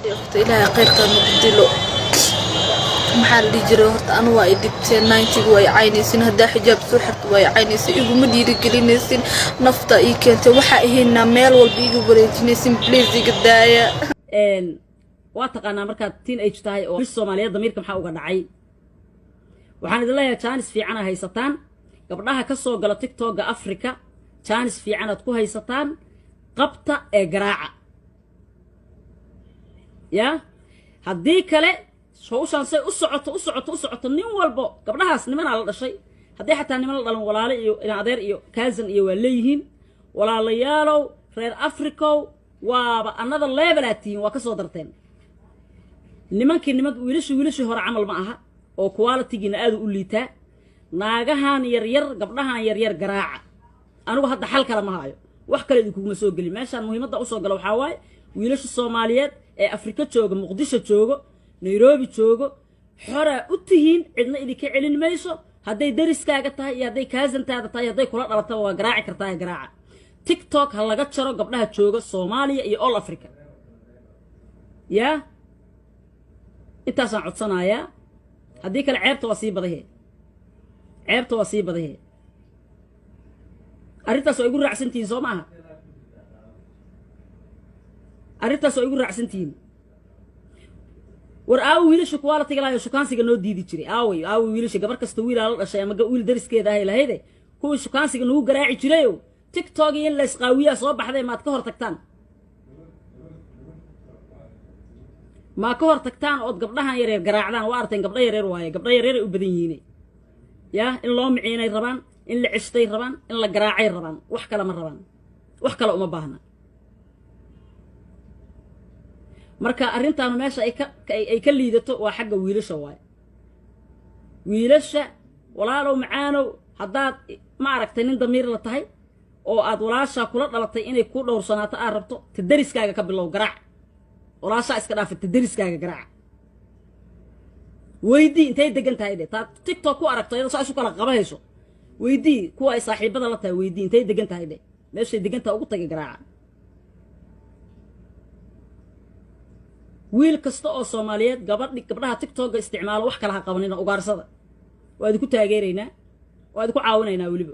إلهي خير كان مقدلو محل جرو هرت أنا وايد دبتين 90 واي عينيسين هدا حجاب سحرت واي عينيسين إيجو مديري قلينيسين نفطة إيكنت وحقهن ميل والبيجو بريجنيسين بليزي قدايا واتقنا markaad teenage tahay oo Soomaaliyeed damiirka maxaa uga dhacay waxaan idin leeyahay chance fiican ah haysataan gabdhaha ka soo gala TikTok-ga Afrika chance fiican aad ku haysataan qabta ee garaaca ya haddii kale hawshan say u socoto nin walbo gabdhahaas niman la dhashay haddii xataa niman la dhalan walaalo iyo adeer iyo cousin iyo waa leeyihiin walaalayaalow reer Afrika waaba another level atiin waa ka soo darteen nimankii wiilashii hore camal ma aha oo quality-giina aad u liitaa naagahan yar gabdhahan yar garaaca anigu hadda xal kale ma hayo wax kale idinku ma soo gali meeshan muhiimadda u soo galo waxa waaye wiilasha Soomaaliyeed ee Afrika jooga Muqdisho joogo Nairobi joogo xora u tihiin cidna idinka celin mayso hadday dariskaaga tahay iyo hadday kaasantaada tahay hadday kula dhalato waa garaaci kartaa garaaca TikTok ha laga jaro gabdhaha jooga Soomaaliya iyo all Africa ya intaasaan codsanayaa haddii kale ceebta waa sii badahe arrintaas oo igu raacsantihiin soo maaha war aawi wiilasha quality-ga laayo shukaansiga noo diidi jiray aawi wiilasha gabar kasta wiil la dhashay ama wiil dariskeeda ahay lahayde kuwa shukaansiga nagu garaaci jirayo TikTok iyo la isqaawiya soo baxday maad ka hor tagtaan ood gabdhahan yar garaacdaan waa arteen gabdha yar waaye gabdha yar u badan yihiin ya in loo miciinay rabaan in la cistay rabaan in la garaacay rabaan wax kale ma rabaan wax kale uma baahna marka arrintan meesha ay ka liidato waa xagga wiilasha waaye wiilasha walaalow macaanow haddaad ma aragtay nin damiir la tahay oo aad walaasha kula dhalatay inay ku dhowrsanaato aad rabto tadariskaaga ka bilow garaac walaasha iska dhaafay tadariskaaga garaac weydii intay degan tahay taa TikTok ku aragto iyadoo saas u kala qabayso weydii kuwa ay saaxiibada la tahay weydii intay degan tahay meeshay degan tahay ugu tagay garaaca wiil kasta oo Soomaaliyeed gabdhaha TikTok-ga isticmaalo wax kala ha qabanina ugaarsada waa idinku taageeraynaa waa idinku caawinaynaa waliba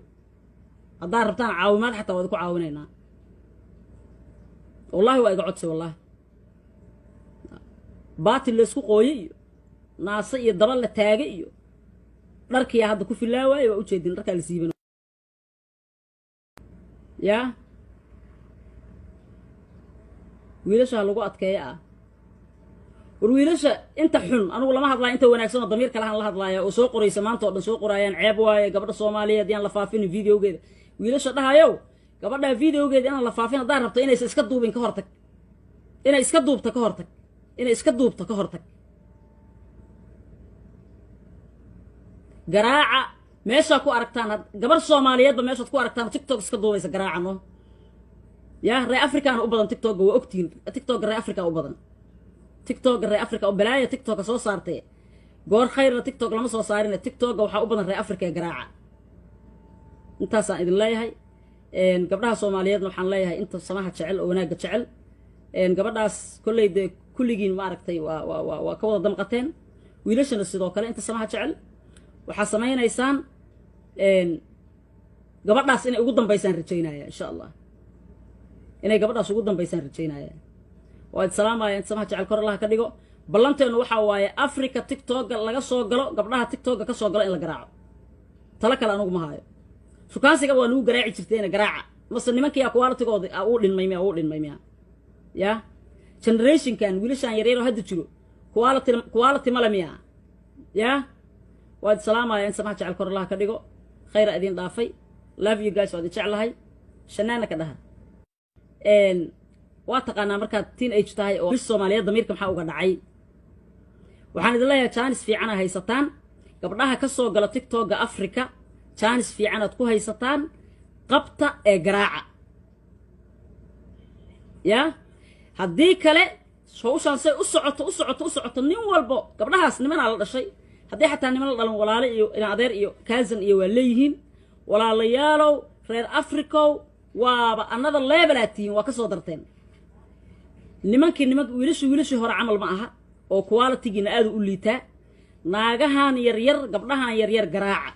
haddaa rabtaan caawimaad xataa waa idinku caawinaynaa wallahi waa iga codsi wallahi baatil la isku qooyay iyo naasa iyo daba la taagay iyo dharkiya hadda ku filaaway waa u jeedin dharka la siiban ya wiilasha lagu adkeeyaa wiilasha inta xun anigu lama hadlaa inta wanaagsan oo damiir kale aan la hadlaaya oo soo qoraysa maanta oo dhan soo qorayaan ceeb waaye gabadha Soomaaliyeed yaan la faafin videogeeda wiilasha dhahayo gabadha videogeeda inaan la faafin hadaa rabto inay iska duubin ka hortag inay iska duubto ka hortag garaaca meesha ku aragtaan gabar Soomaaliyeed ba meesha ku aragtaan TikTok iska duubaysa garaacano ya reer Afrika u badan TikTok waa ogtiin TikTok reer Afrika u badan TikTok reer Afrika oo balaaya TikTok soo saartay goor khayr TikTok lama soo saarin TikTok waxa u badan reer Afrika garaaca intaas aan idin leeyahay gabdhaha Soomaaliyeed waxaan leeyahay inta samaha jecel oo wanaaga jecel gabadhaas kulleeyda kulligiin ma aragtay waa ka wada damqateen wiilashana sidoo kale inta samaha jecel waxa sameeynaysan gabadhaas inay ugu dambeysaan rajaynaya insha Allah inay gabadhaas ugu dambeysaan rajaynaya waad salaamaya inta samaha jecel kor Allah ka dhigo ballanteenu waxa waaye Afrika TikTok laga soo galo gabdhaha TikTok ka soo galo in la garaaco tala kale anigu ma hayo shukaansiga waa lagu garaaci jirteen garaaca mase nimankii quality-gooda uu dhinmay ya generation kan wiilashan yareero hadda jiro quality malamiya ya waad salaamaya inta samaha jecel kor Allah ka dhigo khayr idin dhaafay love you guys waad jeclahay shanaana ka dhaha waa taqaanaa markaad teenage tahay oo Soomaaliyeed damiirka maxaa uga dhacay waxaan idin leeyahay chance fiican ah haysataan gabdhaha ka soo gala TikTok-ga Afrika chance fiican aad ku haysataan qabta ee garaaca ya haddii kale hawshan say u socoto nin walbo gabdhahaas niman la dhashay haddii xataa niman la dhalan walaalo iyo adeer iyo cousin iyo waa leeyihiin walaalayaalow reer Afrika waaba another level atiin waa ka soo darteen nimanka wiilashu hore camal ma aha oo quality-giina aad u liitaa naagahan yaryar gabdhahan yaryar garaaca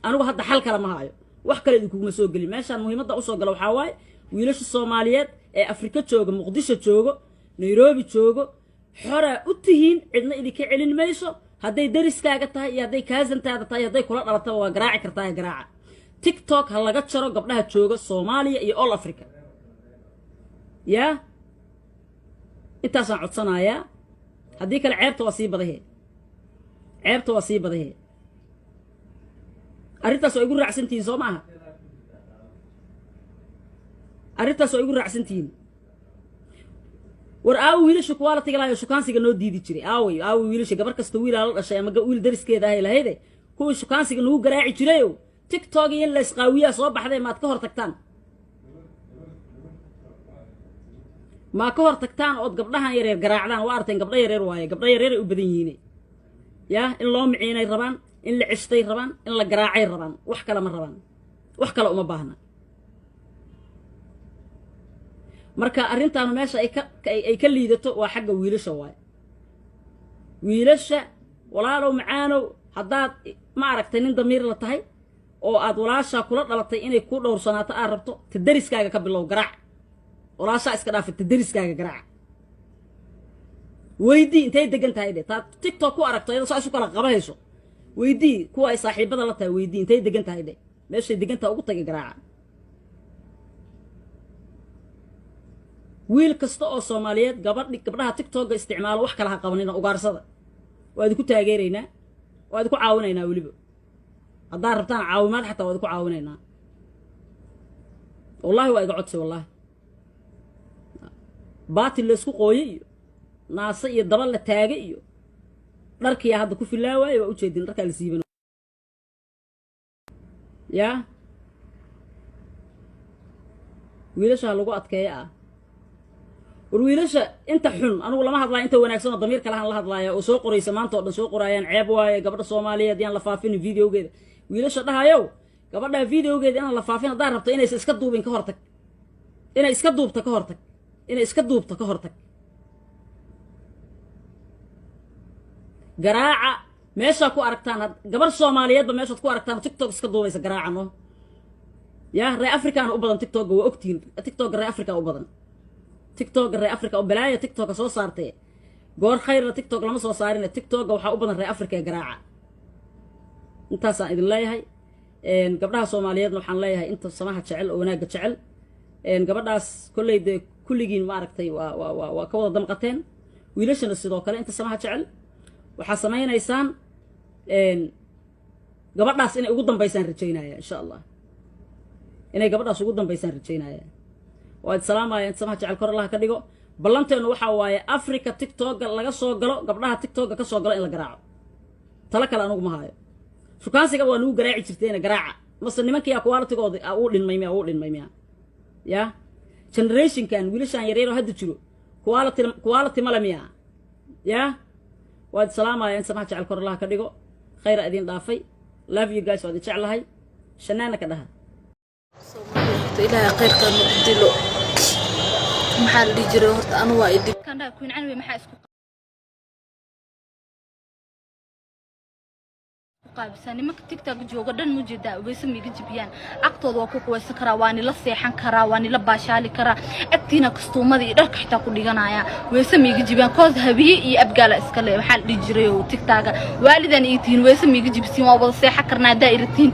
anigu hadda xal kale ma hayo wax kale idinkuma soo gelin meeshaan muhiimadda u soo galo waxaa waaye wiilasha Soomaaliyeed ee Afrika jooga Muqdisho joogo Nairobi joogo xora u tihiin cidna idinka celin mayso hadday dariskaaga tahay iyo hadday kaasantaada tahay hadday kula dhalataba waa garaaci kartaa garaaca TikTok ha laga jaro gabdhaha jooga Soomaaliya iyo all Africa ya intaasaan codsanayaa haddii kale ceebta waa sii badahe arrintaas oo igu raacsantihiin soo maaha arrintaas oo igu raacsantihiin war aawo wiilasha quality galaayo shukaansiga noo diidi jiray aawo wiilasha gabar kasta wiilaa la dhashay ama wiil dariskeeda ahay lahayde kuwa shukaansiga nagu garaaci jirayo TikTok iyo la isqaawiyaa soo baxday maad ka hor tagtaan ma ka hor tagtaan oo gabdhahan yaryar garaacdaan waa arteen gabdha yaryar waaye gabdha yaryar ay u badan yihiin ya in loo miciinay rabaan in la cistay rabaan in la garaacay rabaan wax kale ma rabaan wax kale uma baahna marka arrintan meesha ay ka liidato waa xagga wiilasha waaye wiilasha walaalow macaanow haddaad ma aragtay nin damiir la tahay oo aad walaasha kula dhalatay inay ku dhowrsanaato aad rabto tadariskaaga ka bilow garaac walaasha iska dhaafay tadariskaaga garaac weydii intay degan tahay taa TikTok ku aragto iyadoo saas u kala qabayso weydii kuwa ay saaxiibada la tahay weydii intay degan tahay meeshay degan tahay ugu tagay garaaca wiil kasta oo Soomaaliyeed gabdhaha TikTok isticmaalo wax kala ha qabanina ugaarsada waad ku taageeraynaa waad ku caawinaynaa waliba hadaa rabtaan caawimaad xataa waad ku caawinaynaa wallahi waa iga codsi wallahi baatil la isku qooyay iyo naasa iyo daba la taagay iyo dharkii hadda ku filaaway waa u jeedin dharka la siiban ya wiilasha lagu adkeeyaa wiilasha inta xun anigu lama hadlaa inta wanaagsan oo damiir kala han la hadlaaya oo soo qoraysa maanta oo dhan soo qorayaan ceeb waaye gabadha Soomaaliyeed yaan la faafin videogeeda wiilasha dhahayo gabadha videogeeda inaan la faafin hadaa rabto inay iska duubin ka hortag inay iska duubta ka hortag inay iska duubta ka hortag garaaca meesha ku aragtaan gabar Soomaaliyeed ba meesha ku aragtaan TikTok iska duubaysa garaaca no ya reer Afrikaan u badan TikTok waa ogtiin TikTok reer Afrika u badan TikTok reer Afrika oo balaaya TikTok soo saartay goor khayr TikTok lama soo saarin TikTok waxa u badan reer Afrika garaaca intaas aan idin leeyahay gabdhaha Soomaaliyeed waxaan leeyahay inta samaha jecel oo wanaaga jecel gabadhaas kulleeyde kulligiin ma aragtay waa ka wada damqateen wiilashana sidoo kale inta samaha jecel waxa sameeynaysan gabadhaas inay ugu dambeysaan rajaynaya insha Allah inay gabadhaas ugu dambeysaan rajaynaya waad salaamaya inta samaha jecel kor Allah ka dhigo ballanteenu waxa waaye Afrika TikTok laga soo galo gabdhaha TikTok ka soo galo in la garaaco tala kale anigu ma hayo shukaansiga waa lagu garaaci jirteen garaaca mase nimankii quality-gooda uu dhinmay ya generation kan wiilashan yaryar oo hadda jiro quality ma lamiya ya waad salaamaya inta samaha jecel kor Allah ka dhigo khayr idin dhaafay love you guys waad jecelahay shanaana ka dhaha Soomaaliyeed ilaahay khayrkan u dilo maxaa la jiray horta anu waa idib kan daa ku inaan maxaa isku qaabsan nimanka TikTok jooga dhan mujeeda waysa miga jibiyaan aqtooda waa ku quweysan karaa waani la seexan karaa waani la baashaali karaa agtiina kastuumada iyo dharka xitaa ku dhiganaya waysa miga jibiyaan koos habiye iyo abgaala iska leeyahay waxa la jiray oo TikTok waalidan iyo tiin waysa miga jibsiin waa wada seexan karnaa daa'iratiin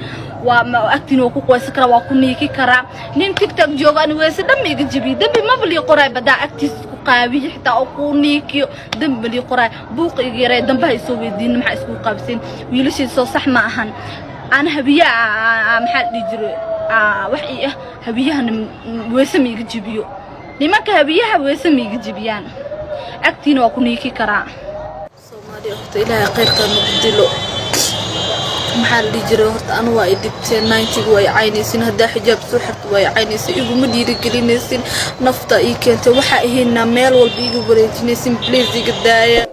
waa ma agtiina waa ku quweysan karaa waa ku niiki karaa nin TikTok jooga ani waysa dhan miga jibi dambi ma bali qoray badaa agtiis ku qaabi xitaa oo ku niikiyo dambi li qoray buuq igeeray dambaha isoo weydiin maxaa isku qaabseen wiilashiisa صح ما أهان أنا هبية محل يجري وحي هبية ويسمي يجيبيو لما كهبية ويسمي يجيبيان أكتين وكونيكي كرا Soomaaliya horta ilaahay khayrkan u dilo maxal dijiray horta anu waa idibteen 90 way caynaysin hadaa xijaab soo xirto way caynaysin igu ma dhiirigelinaysin nafta ii keentay waxa aheena meel walba igu wareejinaysin please iga daaya